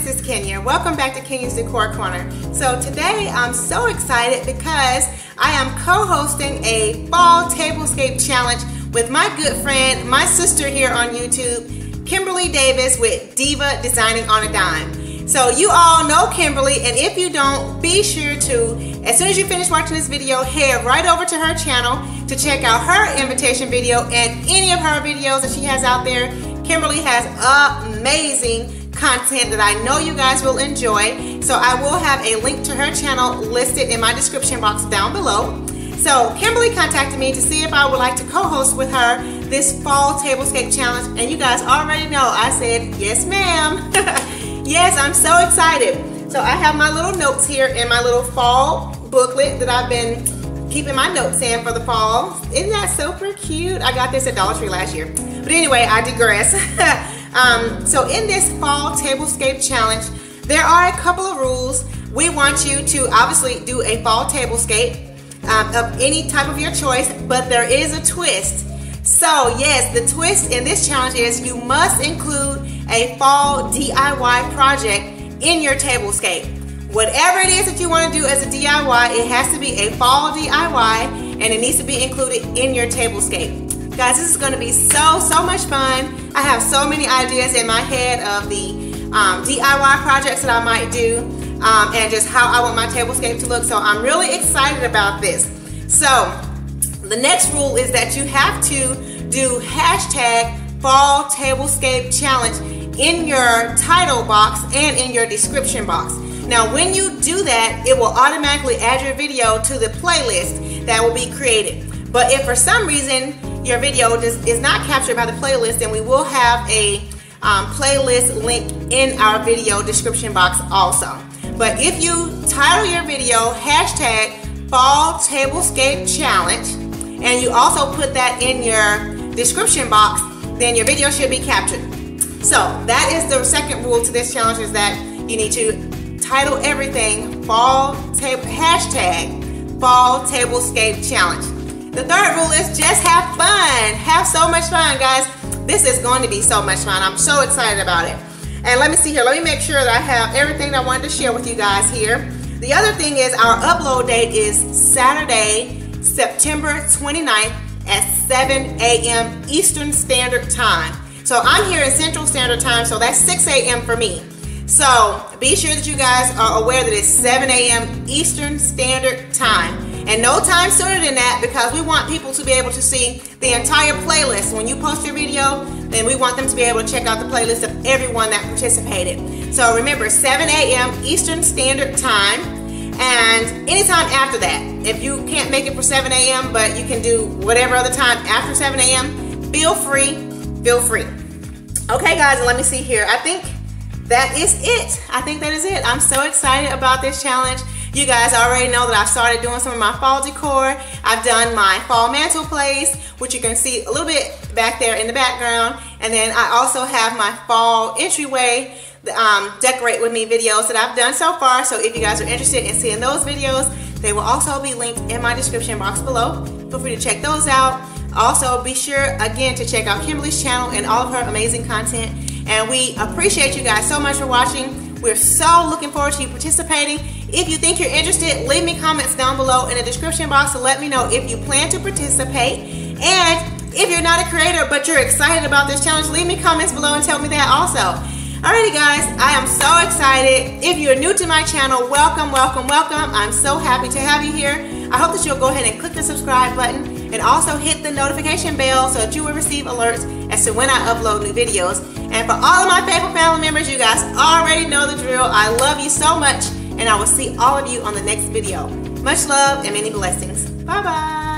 this is Kenya. Welcome back to Kenya's Decor Corner. So today I'm so excited because I am co-hosting a Fall Tablescape Challenge with my good friend, my sister here on YouTube, Kimberly Davis with Diva Designing on a Dime. So you all know Kimberly, and if you don't, be sure to, as soon as you finish watching this video, head right over to her channel to check out her invitation video and any of her videos that she has out there. Kimberly has amazing content that I know you guys will enjoy. So I will have a link to her channel listed in my description box down below. So Kimberly contacted me to see if I would like to co-host with her this Fall Tablescape Challenge, and you guys already know I said yes ma'am. Yes, I'm so excited. So I have my little notes here in my little fall booklet that I've been keeping my notes in for the fall. Isn't that super cute? I got this at Dollar Tree last year. But anyway, I digress. So in this Fall Tablescape Challenge, there are a couple of rules. We want you to obviously do a fall tablescape of any type of your choice, but there is a twist. So yes, the twist in this challenge is you must include a fall DIY project in your tablescape. Whatever it is that you want to do as a DIY, it has to be a fall DIY, and it needs to be included in your tablescape. Guys, this is going to be so much fun. I have so many ideas in my head of the DIY projects that I might do and just how I want my tablescape to look. So I'm really excited about this. So the next rule is that you have to do hashtag Fall Tablescape Challenge in your title box and in your description box. Now when you do that, it will automatically add your video to the playlist that will be created. But if for some reason your video is not captured by the playlist, then we will have a playlist link in our video description box also. But if you title your video hashtag Fall Tablescape Challenge and you also put that in your description box, then your video should be captured. So that is the second rule to this challenge, is that you need to title everything hashtag Fall Tablescape Challenge. The third rule is just have fun. Have so much fun, guys. This is going to be so much fun. I'm so excited about it. And let me see here. Let me make sure that I have everything that I wanted to share with you guys here. The other thing is our upload date is Saturday, September 29th at 7 a.m. Eastern Standard Time. So I'm here in Central Standard Time, so that's 6 a.m. for me. So be sure that you guys are aware that it's 7 a.m. Eastern Standard Time. And no time sooner than that, because we want people to be able to see the entire playlist. When you post your video, then we want them to be able to check out the playlist of everyone that participated. So remember, 7 a.m. Eastern Standard Time, and anytime after that. If you can't make it for 7 a.m., but you can do whatever other time after 7 a.m., feel free. Okay guys, and let me see here. I think that is it. I'm so excited about this challenge. You guys already know that I've started doing some of my fall decor. I've done my fall mantle place, which you can see a little bit back there in the background. And then I also have my fall entryway decorate with me videos that I've done so far. So if you guys are interested in seeing those videos, they will also be linked in my description box below. Feel free to check those out. Also, be sure again to check out Kimberly's channel and all of her amazing content. And we appreciate you guys so much for watching. We're so looking forward to you participating. If you think you're interested, leave me comments down below in the description box to let me know if you plan to participate. And if you're not a creator but you're excited about this challenge, leave me comments below and tell me that also. Alrighty guys, I am so excited. If you're new to my channel, welcome. I'm so happy to have you here. I hope that you'll go ahead and click the subscribe button and also hit the notification bell so that you will receive alerts as to when I upload new videos. And for all of my faithful family members, you guys already know the drill. I love you so much, and I will see all of you on the next video. Much love and many blessings. Bye-bye.